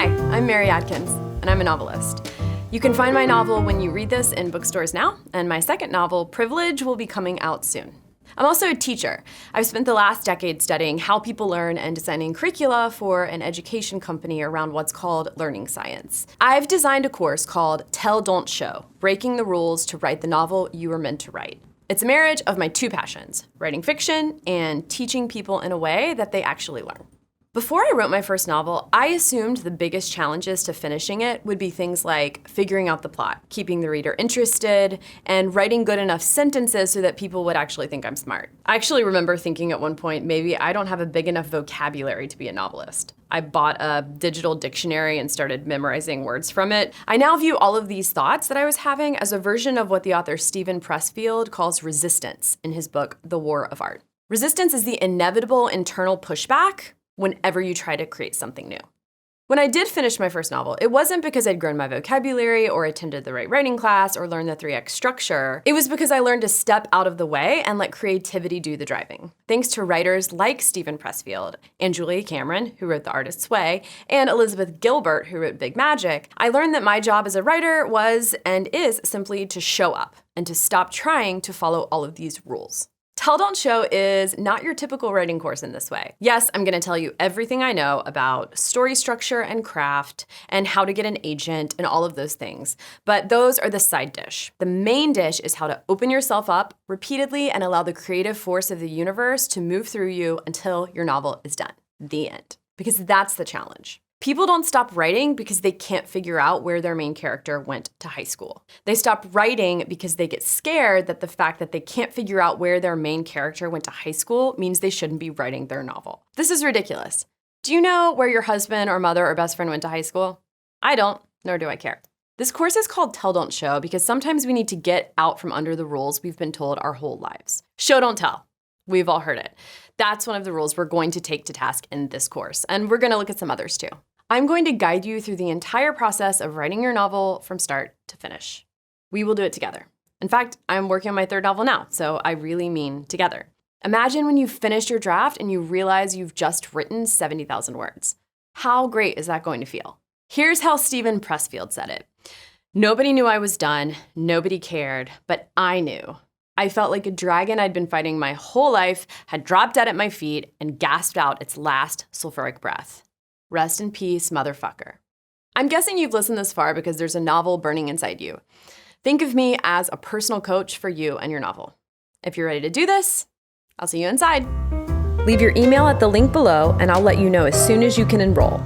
Hi, I'm Mary Adkins, and I'm a novelist. You can find my novel When You Read This in bookstores now, and my second novel, Privilege, will be coming out soon. I'm also a teacher. I've spent the last decade studying how people learn and designing curricula for an education company around what's called learning science. I've designed a course called Tell, Don't Show, Breaking the Rules to Write the Novel You Were Meant to Write. It's a marriage of my two passions, writing fiction and teaching people in a way that they actually learn. Before I wrote my first novel, I assumed the biggest challenges to finishing it would be things like figuring out the plot, keeping the reader interested, and writing good enough sentences so that people would actually think I'm smart. I actually remember thinking at one point, maybe I don't have a big enough vocabulary to be a novelist. I bought a digital dictionary and started memorizing words from it. I now view all of these thoughts that I was having as a version of what the author Steven Pressfield calls resistance in his book, The War of Art. Resistance is the inevitable internal pushback whenever you try to create something new. When I did finish my first novel, it wasn't because I'd grown my vocabulary or attended the right writing class or learned the 3X structure. It was because I learned to step out of the way and let creativity do the driving. Thanks to writers like Steven Pressfield and Julia Cameron, who wrote The Artist's Way, and Elizabeth Gilbert, who wrote Big Magic, I learned that my job as a writer was and is simply to show up and to stop trying to follow all of these rules. Tell, Don't Show is not your typical writing course in this way. Yes, I'm gonna tell you everything I know about story structure and craft and how to get an agent and all of those things, but those are the side dish. The main dish is how to open yourself up repeatedly and allow the creative force of the universe to move through you until your novel is done. The end. Because that's the challenge. People don't stop writing because they can't figure out where their main character went to high school. They stop writing because they get scared that the fact that they can't figure out where their main character went to high school means they shouldn't be writing their novel. This is ridiculous. Do you know where your husband or mother or best friend went to high school? I don't, nor do I care. This course is called Tell, Don't Show because sometimes we need to get out from under the rules we've been told our whole lives. Show, don't tell. We've all heard it. That's one of the rules we're going to take to task in this course, and we're gonna look at some others too. I'm going to guide you through the entire process of writing your novel from start to finish. We will do it together. In fact, I'm working on my third novel now, so I really mean together. Imagine when you've finished your draft and you realize you've just written 70,000 words. How great is that going to feel? Here's how Steven Pressfield said it. Nobody knew I was done, nobody cared, but I knew. I felt like a dragon I'd been fighting my whole life had dropped dead at my feet and gasped out its last sulfuric breath. Rest in peace, motherfucker. I'm guessing you've listened this far because there's a novel burning inside you. Think of me as a personal coach for you and your novel. If you're ready to do this, I'll see you inside. Leave your email at the link below and I'll let you know as soon as you can enroll.